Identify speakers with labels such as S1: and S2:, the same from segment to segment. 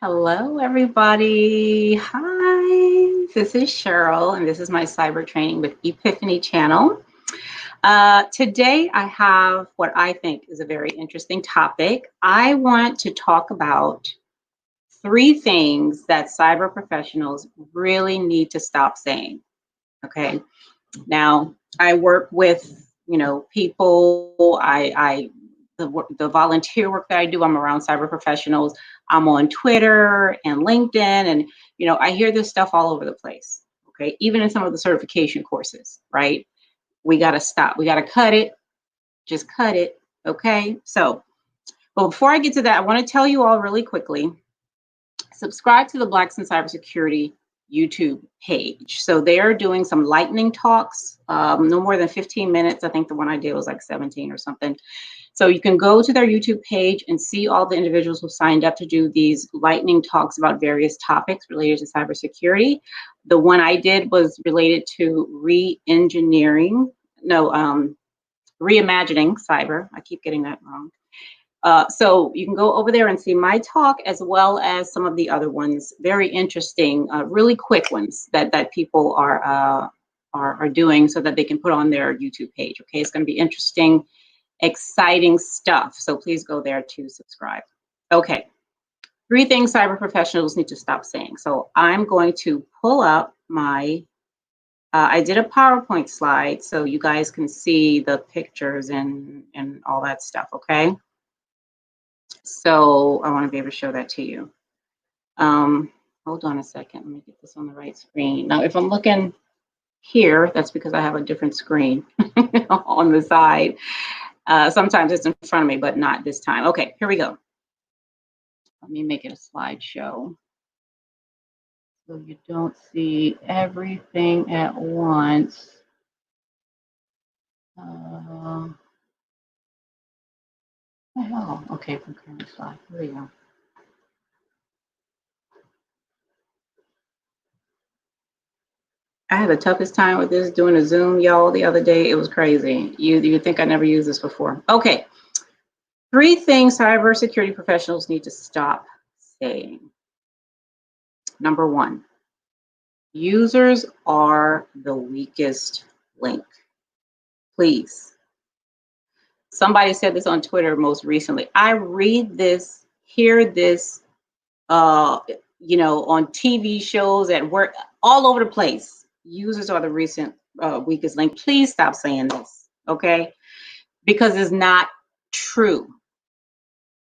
S1: Hello, everybody. Hi, this is Cheryl, and this is my cyber training with Epiphany channel. Today, I have what I think is a very interesting topic. I want to talk about 3 things that cyber professionals really need to stop saying. Okay. Now, I work with, people. The volunteer work that I do, I'm around cyber professionals. I'm on Twitter and LinkedIn, and I hear this stuff all over the place. Okay, even in some of the certification courses, right? We got to stop. We got to cut it. Just cut it. Okay. So, but before I get to that, I want to tell you all really quickly. Subscribe to the Blacks in Cybersecurity YouTube page. So they are doing some lightning talks, no more than 15 minutes. I think the one I did was like 17 or something. So you can go to their YouTube page and see all the individuals who signed up to do these lightning talks about various topics related to cybersecurity. The one I did was related to reimagining cyber. I keep getting that wrong. So you can go over there and see my talk as well as some of the other ones. Very interesting, really quick ones that people are doing so that they can put on their YouTube page. Okay, it's going to be interesting, exciting stuff. So please go there to subscribe. Okay, 3 things cyber professionals need to stop saying. So I'm going to pull up my, I did a PowerPoint slide so you guys can see the pictures and all that stuff, okay? So I want to be able to show that to you. Hold on a second, let me get this on the right screen. Now, if I'm looking here, that's because I have a different screen on the side. Sometimes it's in front of me, but not this time. Okay, here we go. Let me make it a slideshow so you don't see everything at once. Oh, okay, from current slide. Here we go. I had the toughest time with this doing a Zoom, y'all, the other day. It was crazy. You think I never used this before. Okay. 3 things cybersecurity professionals need to stop saying. Number 1, users are the weakest link. Please. Somebody said this on Twitter most recently. I read this, hear this, on TV shows, at work, all over the place. Users are the weakest link. Please stop saying this, okay? Because it's not true.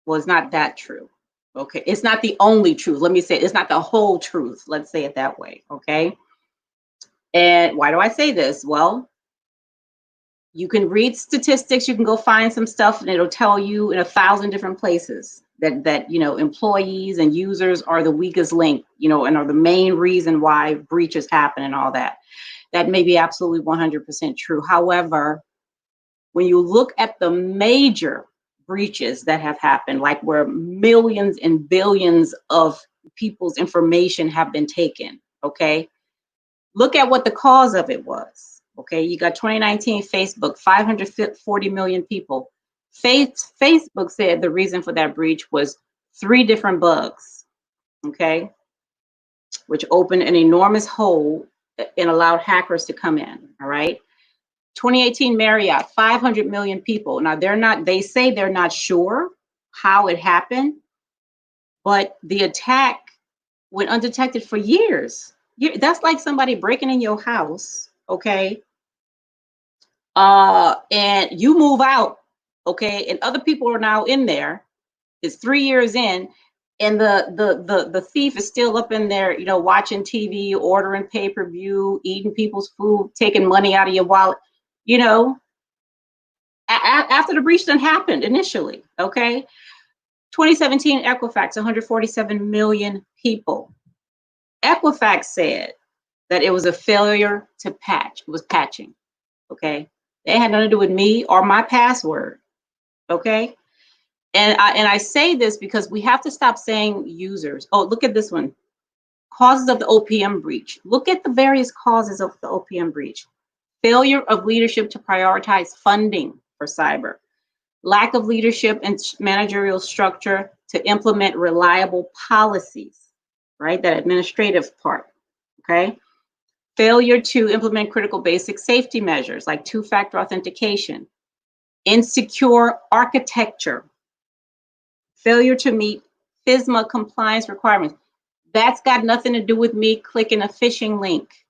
S1: Well, it's not that true, okay? It's not the only truth. Let me say it's not the whole truth. Let's say it that way, okay? And why do I say this? Well, you can read statistics. You can go find some stuff, and it'll tell you in 1,000 different places that employees and users are the weakest link, and are the main reason why breaches happen and all that. That may be absolutely 100% true. However, when you look at the major breaches that have happened, like where millions and billions of people's information have been taken, okay, look at what the cause of it was. Okay, you got 2019 Facebook, 540 million people. Facebook said the reason for that breach was 3 different bugs, okay, which opened an enormous hole and allowed hackers to come in, all right? 2018 Marriott, 500 million people. Now they say they're not sure how it happened, but the attack went undetected for years. That's like somebody breaking in your house, okay? And you move out, okay, and other people are now in there. It's 3 years in, and the thief is still up in there, watching TV, ordering pay-per-view, eating people's food, taking money out of your wallet, after the breach done happened initially, okay? 2017 Equifax, 147 million people. Equifax said that it was a failure to patch. It was patching, okay? They had nothing to do with me or my password, okay? And I say this because we have to stop saying users. Oh, look at this one. Causes of the OPM breach. Look at the various causes of the OPM breach. Failure of leadership to prioritize funding for cyber. Lack of leadership and managerial structure to implement reliable policies, right? That administrative part, okay? Failure to implement critical basic safety measures like two-factor authentication, insecure architecture, failure to meet FISMA compliance requirements. That's got nothing to do with me clicking a phishing link,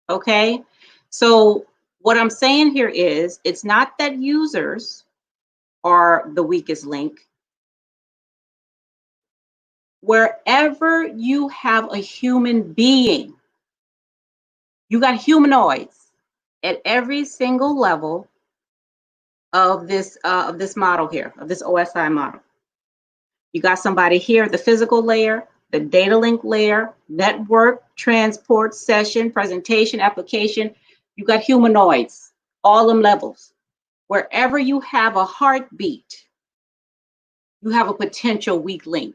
S1: okay? So what I'm saying here is, it's not that users are the weakest link. Wherever you have a human being, you got humanoids at every single level of this model here, of this OSI model. You got somebody here, the physical layer, the data link layer, network, transport, session, presentation, application. You got humanoids, all them levels. Wherever you have a heartbeat, you have a potential weak link,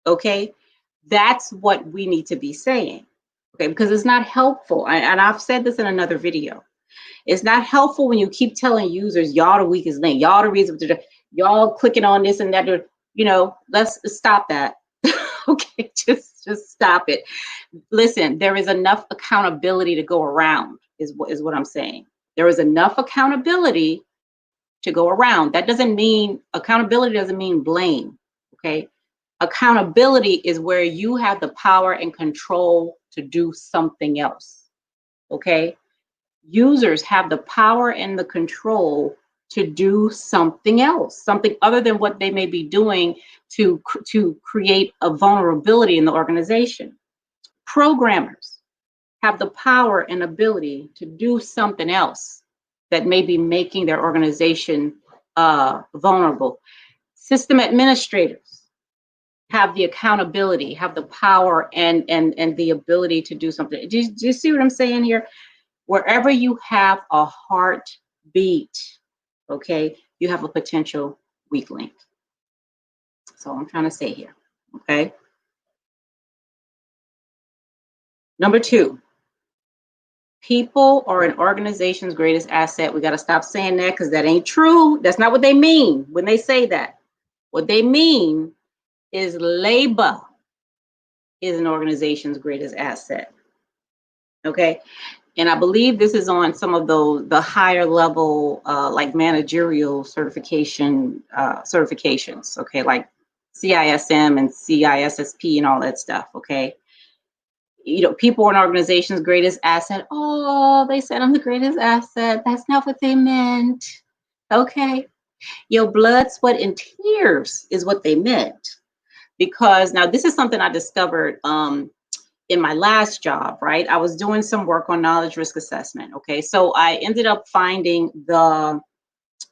S1: okay? That's what we need to be saying, okay? Because it's not helpful, and I've said this in another video. It's not helpful when you keep telling users, y'all the weakest link, y'all the reason, y'all clicking on this and that, you know, let's stop that. Okay, just stop it. Listen, there is enough accountability to go around, is what I'm saying. There is enough accountability to go around. That doesn't mean, accountability doesn't mean blame, okay? Accountability is where you have the power and control to do something else, okay? Users have the power and the control to do something else, something other than what they may be doing to create a vulnerability in the organization. Programmers have the power and ability to do something else that may be making their organization vulnerable. System administrators have the accountability, have the power and the ability to do something. Do you see what I'm saying here? Wherever you have a heartbeat, okay, you have a potential weak link. That's all I'm trying to say here, okay? Number 2, people are an organization's greatest asset. We got to stop saying that, because that ain't true. That's not what they mean when they say that. What they mean is labor is an organization's greatest asset, okay? And I believe this is on some of the higher level, like managerial certifications, okay, like CISM and CISSP and all that stuff, okay? You know, people are an organization's greatest asset. Oh, they said I'm the greatest asset. That's not what they meant, okay? Your blood, sweat, and tears is what they meant. Because now this is something I discovered in my last job, right? I was doing some work on knowledge risk assessment, okay? So I ended up finding and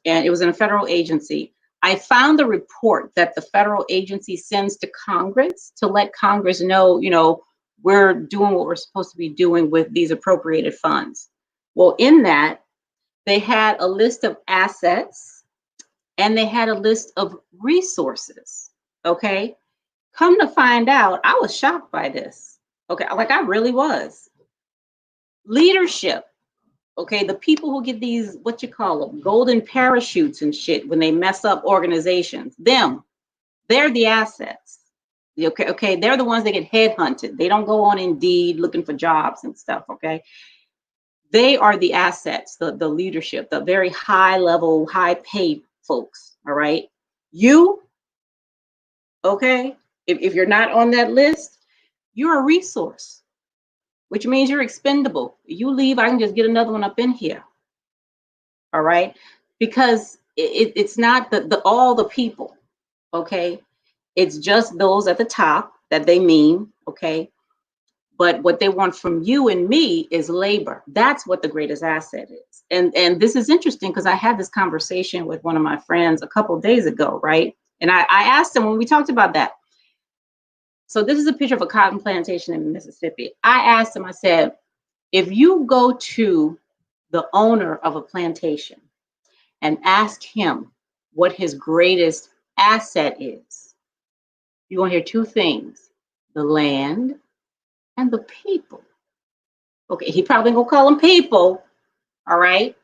S1: it was in a federal agency. I found the report that the federal agency sends to Congress to let Congress know, you know, we're doing what we're supposed to be doing with these appropriated funds. Well, in that, they had a list of assets and they had a list of resources, okay? Come to find out, I was shocked by this. Okay, like I really was. Leadership, okay, the people who get these, what you call them, golden parachutes and shit when they mess up organizations, they're the assets. Okay, they're the ones that get headhunted. They don't go on Indeed looking for jobs and stuff, okay? They are the assets, the leadership, the very high level, high paid folks, all right? You, okay, if you're not on that list, you're a resource, which means you're expendable. You leave, I can just get another one up in here. All right, because it's not all the people, okay? It's just those at the top that they mean, okay? But what they want from you and me is labor. That's what the greatest asset is. And this is interesting because I had this conversation with one of my friends a couple of days ago, right? And I asked him when we talked about that. So this is a picture of a cotton plantation in Mississippi. I asked him, I said, if you go to the owner of a plantation and ask him what his greatest asset is, you're gonna hear two things: the land and the people. Okay, he probably gonna call them people, all right?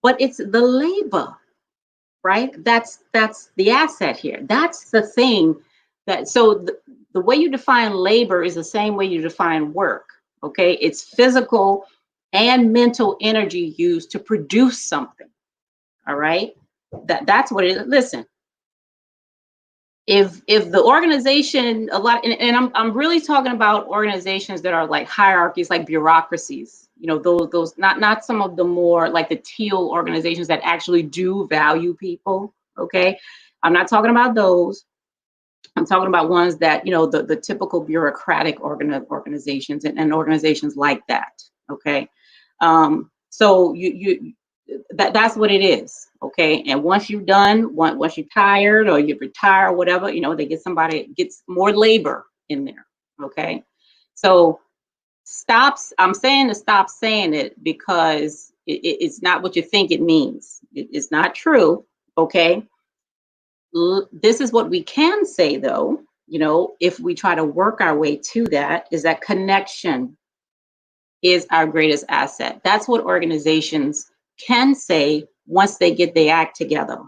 S1: But it's the labor, right? That's the asset here. That's the thing that, so the way you define labor is the same way you define work, okay? It's physical and mental energy used to produce something, all right? That's what it is. Listen, if the organization, a lot, and I'm really talking about organizations that are like hierarchies, like bureaucracies, you know, those not some of the more like the teal organizations that actually do value people, okay? I'm not talking about those. I'm talking about ones that, you know, the typical bureaucratic organizations and organizations like that, okay? So that's what it is, okay? And once you're done, once you're tired or you retire or whatever, you know, they get somebody, gets more labor in there, okay? So I'm saying to stop saying it because it's not what you think it means. It's not true, okay? This is what we can say though, you know, if we try to work our way to that, is that connection is our greatest asset. That's what organizations can say once they get their act together,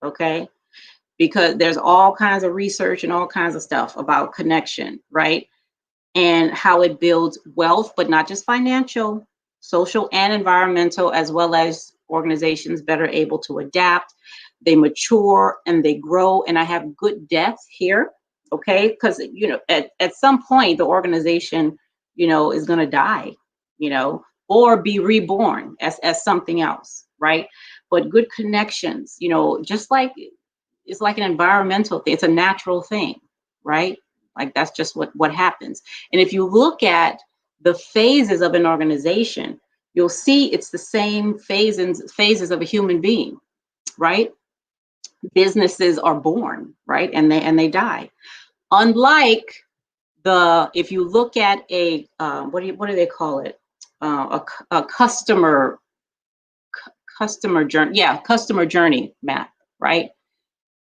S1: okay? Because there's all kinds of research and all kinds of stuff about connection, right? And how it builds wealth, but not just financial, social and environmental, as well as organizations better able to adapt. They mature and they grow. And I have good depth here, okay? Because, you know, at some point, the organization, you know, is going to die, you know, or be reborn as something else, right? But good connections, you know, just like it's like an environmental thing, it's a natural thing, right? Like that's just what happens. And if you look at the phases of an organization, you'll see it's the same phases of a human being, right? Businesses are born, right? And they die. Unlike if you look at a what do they call it? A customer journey, yeah, customer journey map, right?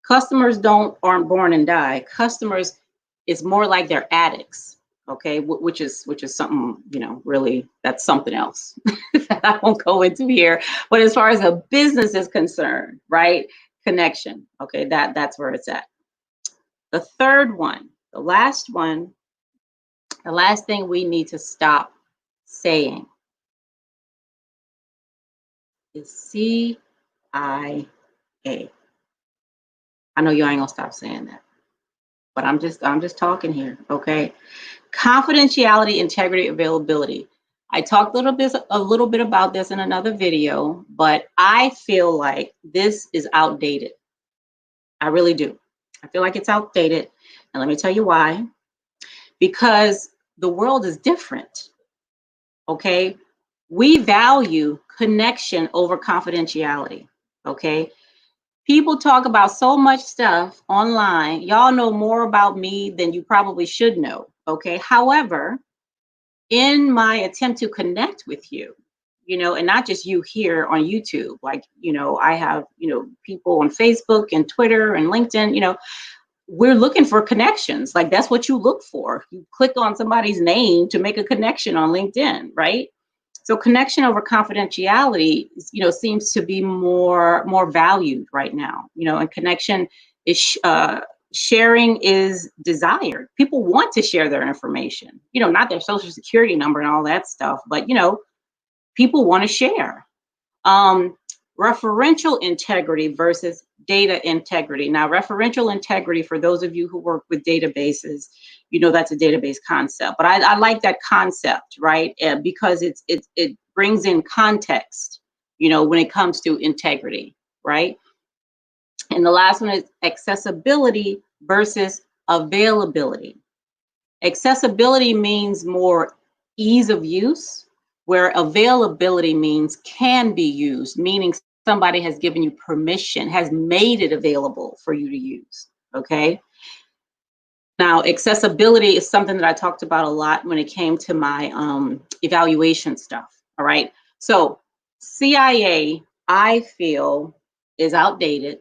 S1: Customers aren't born and die. Customers is more like they're addicts, okay, which is something, you know, really, that's something else that I won't go into here. But as far as a business is concerned, right, connection, okay, that's where it's at. The third one, the last one, the last thing we need to stop saying is CIA. I know you ain't gonna stop saying that, but I'm just talking here, okay? Confidentiality, integrity, availability. I talked a little bit about this in another video, but I feel like this is outdated. I really do. I feel like it's outdated, and let me tell you why. Because the world is different, okay? We value connection over confidentiality, okay? People talk about so much stuff online. Y'all know more about me than you probably should know, okay? However, in my attempt to connect with you, you know, and not just you here on YouTube, like, you know, I have, you know, people on Facebook and Twitter and LinkedIn, you know, we're looking for connections. Like that's what you look for. You click on somebody's name to make a connection on LinkedIn, right? So connection over confidentiality, you know, seems to be more valued right now, you know, and connection is sharing is desired. People want to share their information, you know, not their social security number and all that stuff, but, you know, people want to share. Referential integrity versus data integrity. Now, referential integrity, for those of you who work with databases, you know that's a database concept. But I like that concept, right? Because it brings in context, you know, when it comes to integrity, right? And the last one is accessibility versus availability. Accessibility means more ease of use, where availability means can be used, meaning somebody has given you permission, has made it available for you to use, okay? Now, accessibility is something that I talked about a lot when it came to my evaluation stuff, all right? So CIA, I feel, is outdated,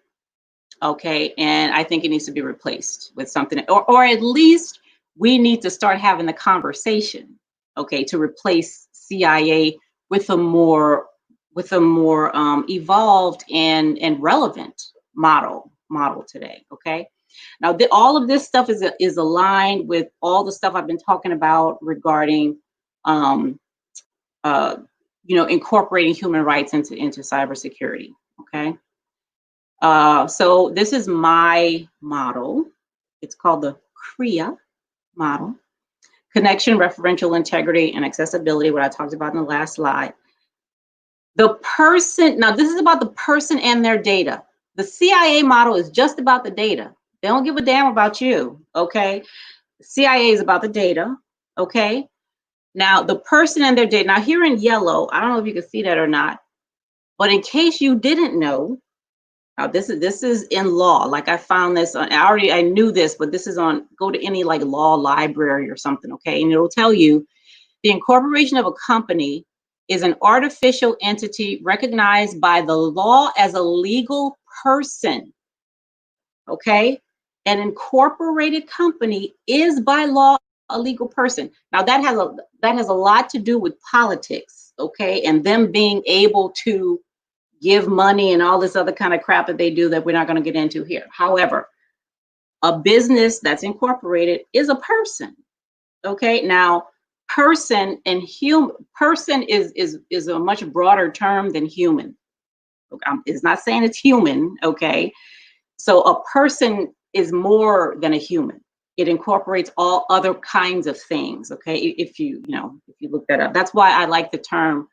S1: okay? And I think it needs to be replaced with something, or at least we need to start having the conversation, okay, to replace CIA with a more evolved and relevant, model today. Okay. Now, all of this stuff is aligned with all the stuff I've been talking about regarding, incorporating human rights into cybersecurity. Okay. So this is my model. It's called the CREA model: connection, referential integrity, and accessibility, what I talked about in the last slide. The person, now this is about the person and their data. The CIA model is just about the data. They don't give a damn about you, okay? The CIA is about the data, okay? Now, the person and their data. Now, here in yellow, I don't know if you can see that or not, but in case you didn't know, now this is in law. Like I found this on, I knew this, but this is on, go to any like law library or something, okay? And it'll tell you the incorporation of a company is an artificial entity recognized by the law as a legal person, okay? An incorporated company is by law a legal person. Now that has a lot to do with politics, okay? And them being able to give money and all this other kind of crap that they do that we're not going to get into here. However, a business that's incorporated is a person, okay? Now, person and person is a much broader term than human. It's not saying it's human, okay? So a person is more than a human. It incorporates all other kinds of things, okay? If you look that up. That's why I like the term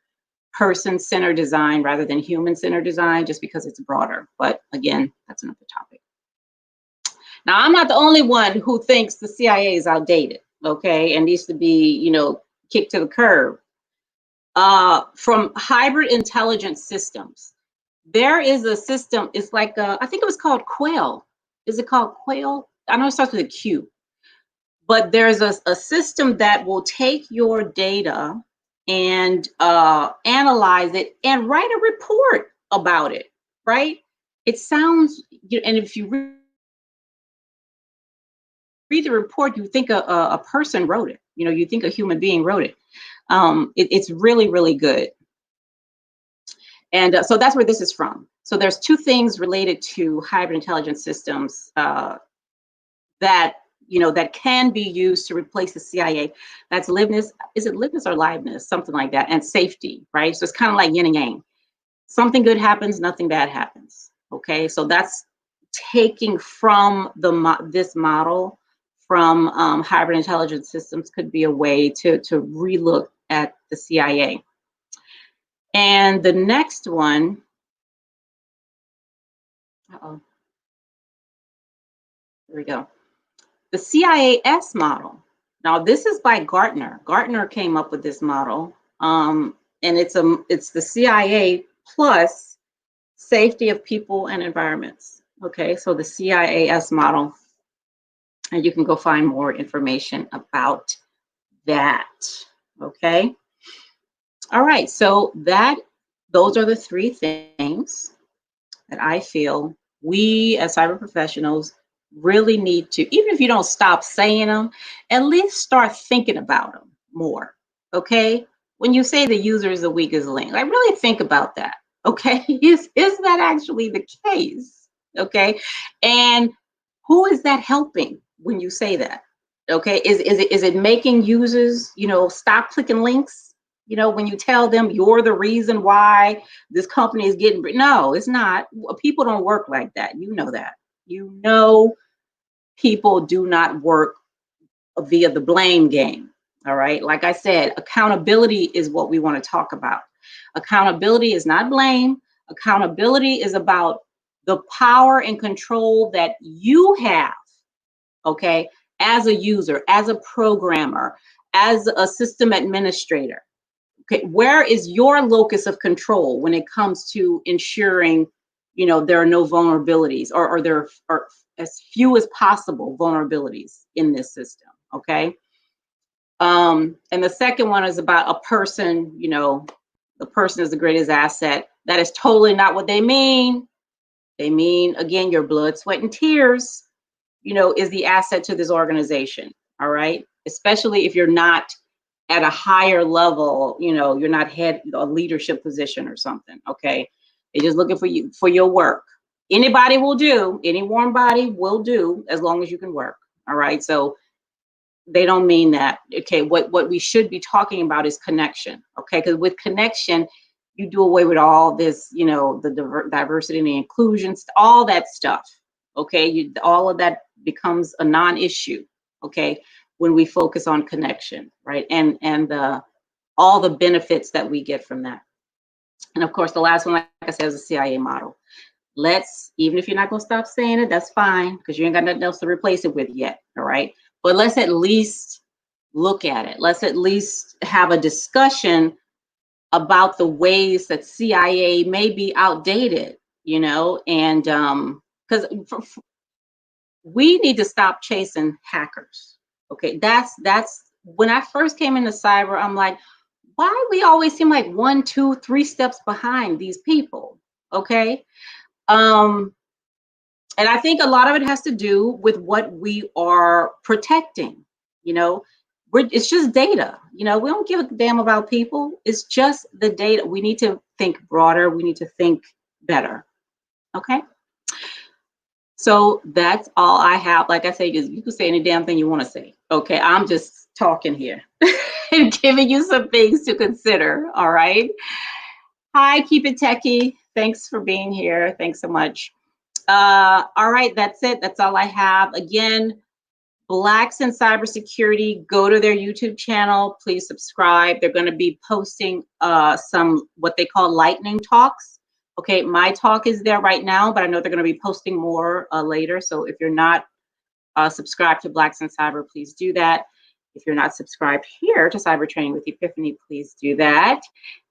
S1: person-centered design rather than human-centered design, just because it's broader. But again, that's another topic. Now, I'm not the only one who thinks the CIA is outdated, okay, and needs to be, kicked to the curb. From hybrid intelligence systems, there is a system. It's like I think it was called Quail. Is it called Quail? I know it starts with a Q. But there's a system that will take your data and analyze it and write a report about it, right? It sounds, and if you read the report, you think a person wrote it. You think a human being wrote it. It's really, really good. And so that's where this is from. So there's two things related to hybrid intelligence systems that can be used to replace the CIA. That's liveness. Is it liveness or liveness? Something like that. And safety, right? So it's kind of like yin and yang. Something good happens, nothing bad happens. Okay, so that's taking from this model from hybrid intelligence systems could be a way to relook at the CIA. And the next one, here we go. The CIAS model. Now this is by Gartner. Gartner came up with this model, and it's the CIA plus safety of people and environments. Okay, so the CIAS model, and you can go find more information about that. Okay. All right, so those are the three things that I feel we as cyber professionals really need to, even if you don't stop saying them, at least start thinking about them more, okay? When you say the user is the weakest link, like really think about that, okay? Is that actually the case, okay? And who is that helping when you say that, okay? Is it making users, stop clicking links? When you tell them you're the reason why this company is getting, no, it's not. People don't work like that. You know that. People do not work via the blame game. All right. Like I said, accountability is what we want to talk about. Accountability is not blame. Accountability is about the power and control that you have, okay, as a user, as a programmer, as a system administrator. Okay, where is your locus of control when it comes to ensuring, there are no vulnerabilities or there are as few as possible vulnerabilities in this system, okay? And the second one is about a person, the person is the greatest asset. That is totally not what they mean. They mean, again, your blood, sweat, and tears, is the asset to this organization, all right? Especially if you're not at a higher level, you're not head a leadership position or something, okay? They're just looking for you, for your work. Anybody will do, any warm body will do as long as you can work. All right. So they don't mean that. Okay. What we should be talking about is connection. Okay. Because with connection, you do away with all this, you know, the diversity and the inclusion, all that stuff. Okay. All of that becomes a non-issue. Okay. When we focus on connection, right? And all the benefits that we get from that. And of course, the last one, like I said, is the CREA model. Let's, even if you're not going to stop saying it, that's fine, because you ain't got nothing else to replace it with yet. All right. But let's at least look at it. Let's at least have a discussion about the ways that CIA may be outdated, you know, and because we need to stop chasing hackers. Okay. That's when I first came into cyber, I'm like, why we always seem like 1, 2, 3 steps behind these people? Okay. And I think a lot of it has to do with what we are protecting. You know, it's just data. You know, we don't give a damn about people. It's just the data. We need to think broader. We need to think better. Okay. So that's all I have. Like I say, you can say any damn thing you want to say. Okay. I'm just talking here and giving you some things to consider. All right. Hi, Keep It Techie. Thanks for being here. Thanks so much. All right, that's it. That's all I have. Again, Blacks in Cybersecurity, go to their YouTube channel. Please subscribe. They're going to be posting some what they call lightning talks. Okay, my talk is there right now, but I know they're going to be posting more later. So if you're not subscribed to Blacks in Cyber, please do that. If you're not subscribed here to Cyber Training with Epiphany, please do that.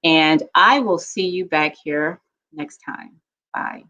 S1: And I will see you back here next time. Bye.